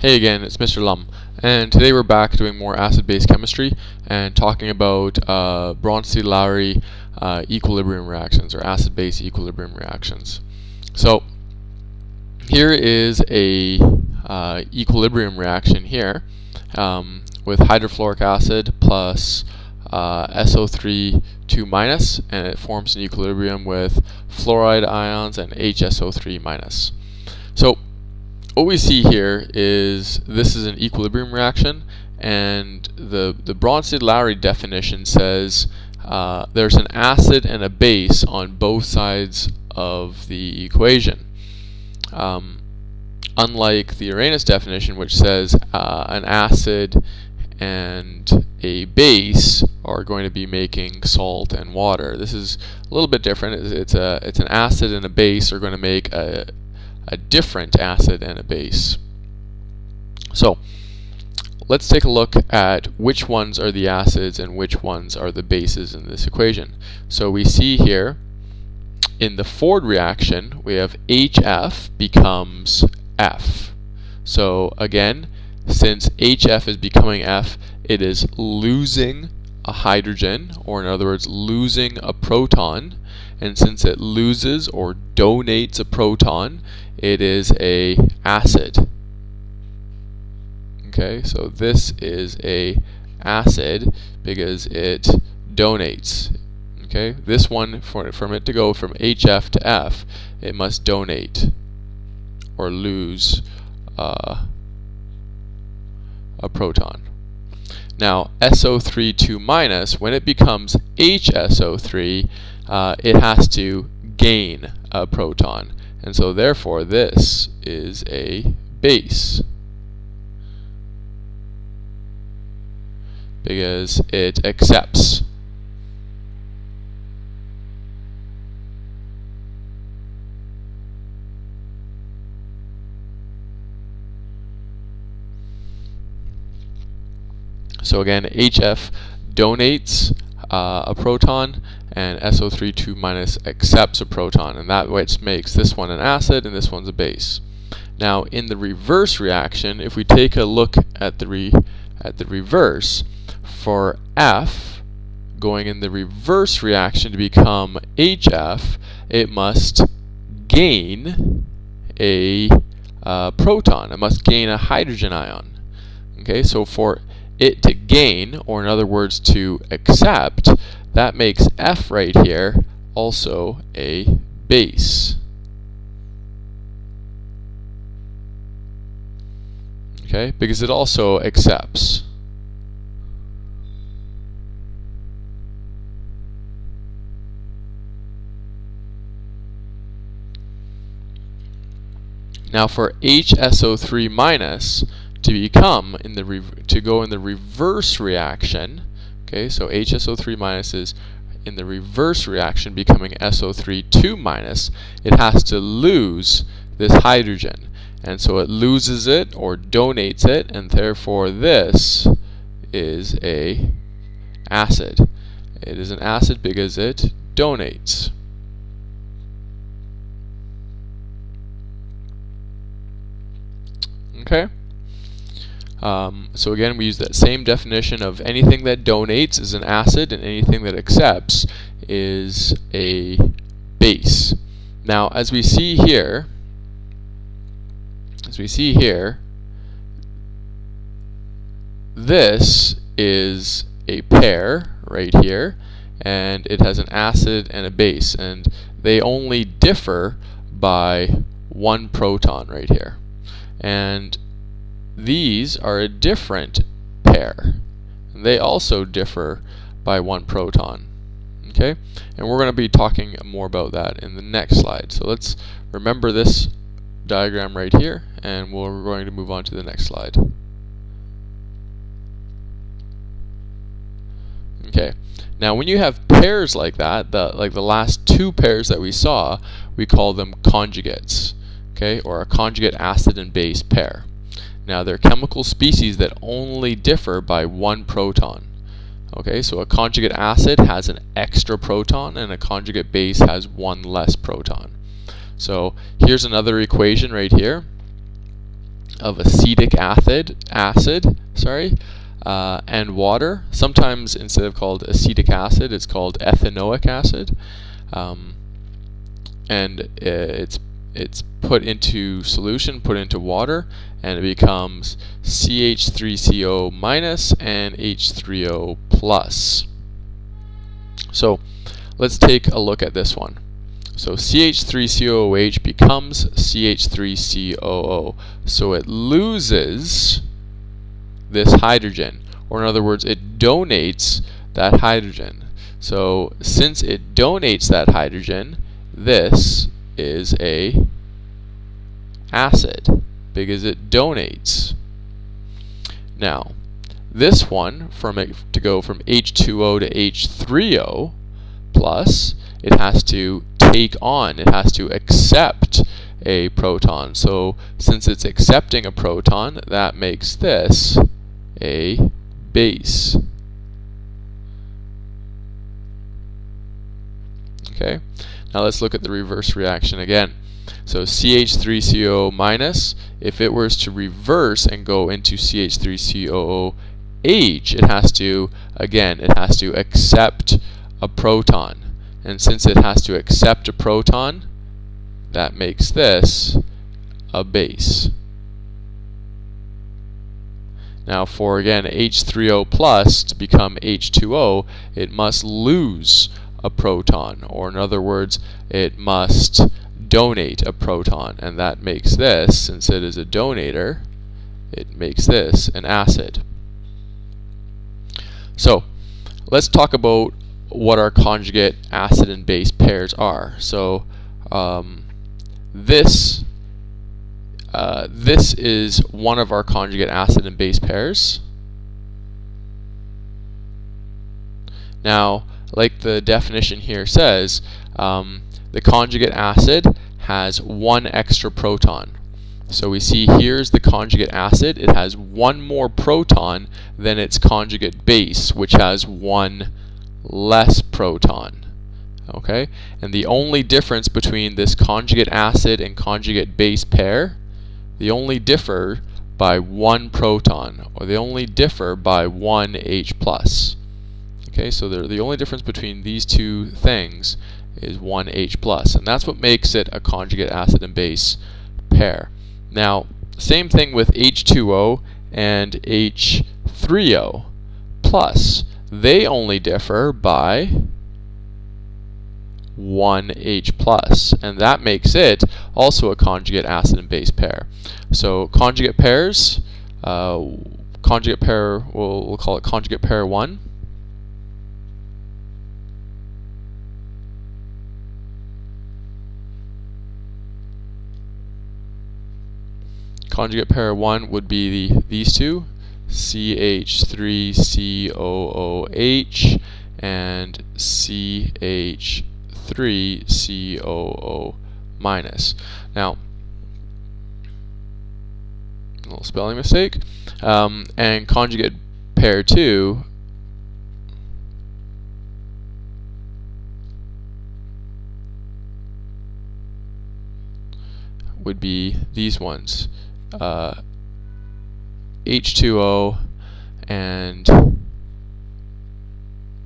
Hey again, it's Mr. Lum, and today we're back doing more acid-base chemistry and talking about Bronsted-Lowry equilibrium reactions, or acid-base equilibrium reactions. So here is a equilibrium reaction here with hydrofluoric acid plus SO3 2-, and it forms an equilibrium with fluoride ions and HSO3-. So what we see here is this is an equilibrium reaction, and the Bronsted-Lowry definition says there's an acid and a base on both sides of the equation. Unlike the Arrhenius definition, which says an acid and a base are going to be making salt and water. This is a little bit different. It's an acid and a base are going to make a different acid and a base. So let's take a look at which ones are the acids and which ones are the bases in this equation. So we see here in the Ford reaction we have HF becomes F. So again, since HF is becoming F, it is losing a hydrogen, or in other words losing a proton, and since it loses or donates a proton, it is a acid. Okay, so this is a acid because it donates. Okay, this one, from it to go from HF to F, it must donate or lose a proton. Now SO3 2-, when it becomes HSO3, it has to gain a proton, and so therefore this is a base because it accepts. So again, HF donates a proton, and SO3 2- accepts a proton, and that which makes this one an acid and this one's a base. Now in the reverse reaction, if we take a look at the reverse, for F going in the reverse reaction to become HF, it must gain a proton. It must gain a hydrogen ion. Okay, so for it to gain, or in other words to accept, that makes F right here also a base. Okay, because it also accepts. Now for HSO3- to go in the reverse reaction, okay, so HSO3- is in the reverse reaction becoming SO3 2-, it has to lose this hydrogen, and so it loses it or donates it, and therefore this is a acid. It is an acid because it donates. Okay. So again, we use that same definition of anything that donates is an acid and anything that accepts is a base. Now as we see here, this is a pair right here, and it has an acid and a base, and they only differ by one proton right here. And these are a different pair, and they also differ by one proton. Okay, and we're going to be talking more about that in the next slide. So let's remember this diagram right here, and we're going to move on to the next slide. Okay, now when you have pairs like that, like the last two pairs that we saw, we call them conjugates. Okay, or a conjugate acid and base pair. Now they're chemical species that only differ by one proton. Okay, so a conjugate acid has an extra proton and a conjugate base has one less proton. So here's another equation right here. of acetic acid, and water. Sometimes instead of called acetic acid, it's called ethanoic acid, and it's put into solution, put into water, and it becomes CH3CO minus and H3O plus. So let's take a look at this one. So CH3COOH becomes CH3COO. So it loses this hydrogen, or in other words, it donates that hydrogen. So since it donates that hydrogen, this is a acid because it donates. Now, this one, to go from H2O to H3O plus, it has to take on, it has to accept a proton. So since it's accepting a proton, that makes this a base. Okay, now let's look at the reverse reaction again. So CH3COO minus, if it was to reverse and go into CH3COOH, it has to, again, it has to accept a proton. And since it has to accept a proton, that makes this a base. Now for, again, H3O plus to become H2O, it must lose a proton, or in other words, it must donate a proton, and that makes this, since it is a donator, it makes this an acid. So let's talk about what our conjugate acid and base pairs are. So this is one of our conjugate acid and base pairs. Now, like the definition here says, the conjugate acid has one extra proton. So we see here's the conjugate acid. It has one more proton than its conjugate base, which has one less proton. Okay? And the only difference between this conjugate acid and conjugate base pair, they only differ by one proton, or they only differ by one H+. Okay, so the only difference between these two things is one H+, and that's what makes it a conjugate acid and base pair. Now, same thing with H2O and H3O plus. They only differ by one H+, and that makes it also a conjugate acid and base pair. So conjugate pairs, conjugate pair, we'll call it conjugate pair 1. Conjugate pair 1 would be these two, CH3COOH and CH3COO minus. Now, a little spelling mistake. And conjugate pair 2 would be these ones. H2O and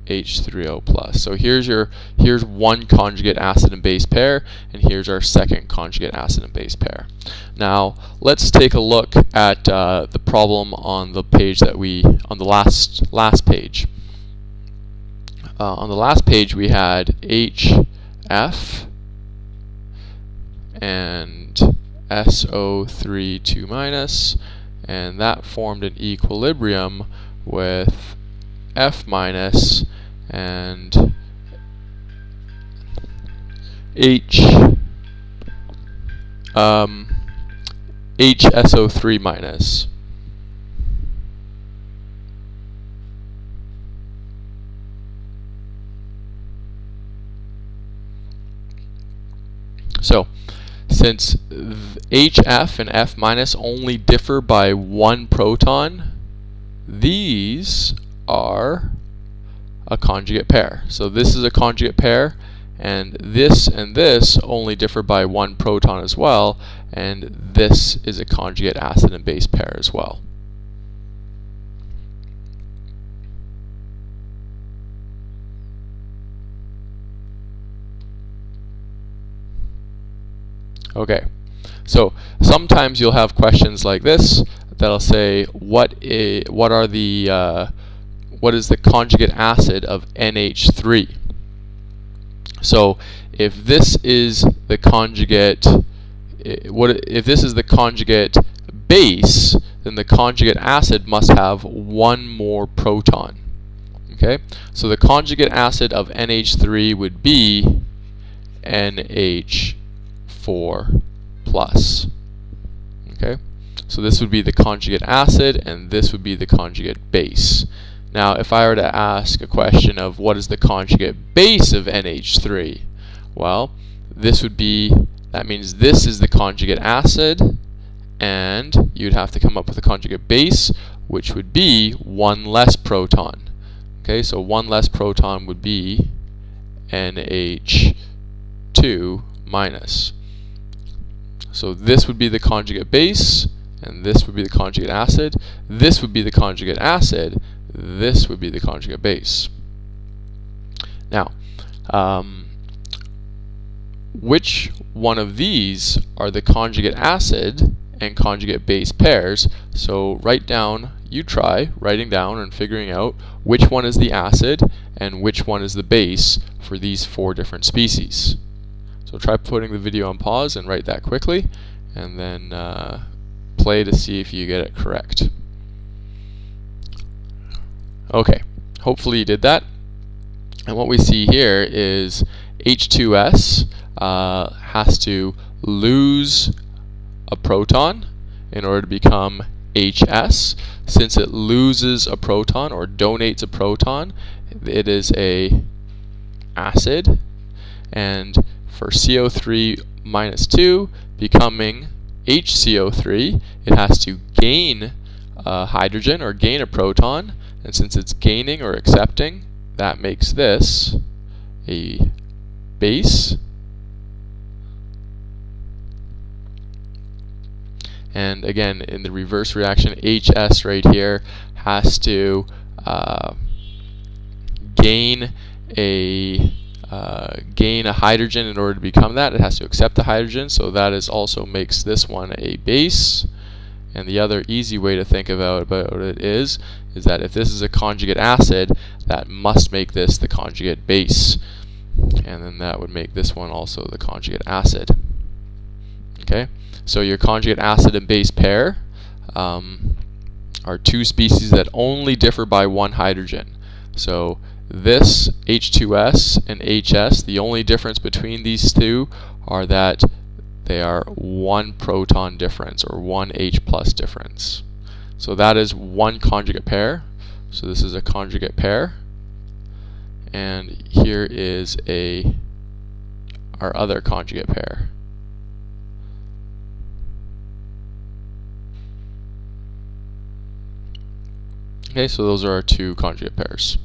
H3O plus. So here's one conjugate acid and base pair, and here's our second conjugate acid and base pair. Now let's take a look at the problem on the page that on the last page. On the last page we had HF and SO3 2 minus, and that formed an equilibrium with F minus and HSO3 minus. So since HF and F minus only differ by one proton, these are a conjugate pair. So this is a conjugate pair, and this only differ by one proton as well, and this is a conjugate acid and base pair as well. Okay, so sometimes you'll have questions like this that'll say, what is the conjugate acid of NH3? So if this is the conjugate, if this is the conjugate base, then the conjugate acid must have one more proton. Okay, so the conjugate acid of NH3 would be NH4+. Okay, so this would be the conjugate acid, and this would be the conjugate base. Now, if I were to ask a question of what is the conjugate base of NH3, well, this would be, that means this is the conjugate acid, and you'd have to come up with a conjugate base, which would be one less proton. Okay, so one less proton would be NH2-. So this would be the conjugate base, and this would be the conjugate acid. This would be the conjugate acid. This would be the conjugate base. Now, which one of these are the conjugate acid and conjugate base pairs? So write down, you try writing down and figuring out which one is the acid and which one is the base for these 4 different species. So try putting the video on pause and write that quickly, and then play to see if you get it correct. Okay, hopefully you did that. And what we see here is H2S has to lose a proton in order to become HS. Since it loses a proton or donates a proton, it is a acid. And for CO3 minus 2 becoming HCO3, it has to gain a hydrogen or gain a proton, and since it's gaining or accepting, that makes this a base. And again, in the reverse reaction, HS right here has to gain a hydrogen in order to become that. It has to accept the hydrogen, so that is also makes this one a base. And the other easy way to think about it is that if this is a conjugate acid, that must make this the conjugate base, and then that would make this one also the conjugate acid. Okay, so your conjugate acid and base pair are 2 species that only differ by 1 hydrogen. So this H2S and HS, the only difference between these 2 are that they are 1 proton difference, or 1 H+ difference. So that is one conjugate pair. So this is a conjugate pair, and here is our other conjugate pair. Okay, so those are our 2 conjugate pairs.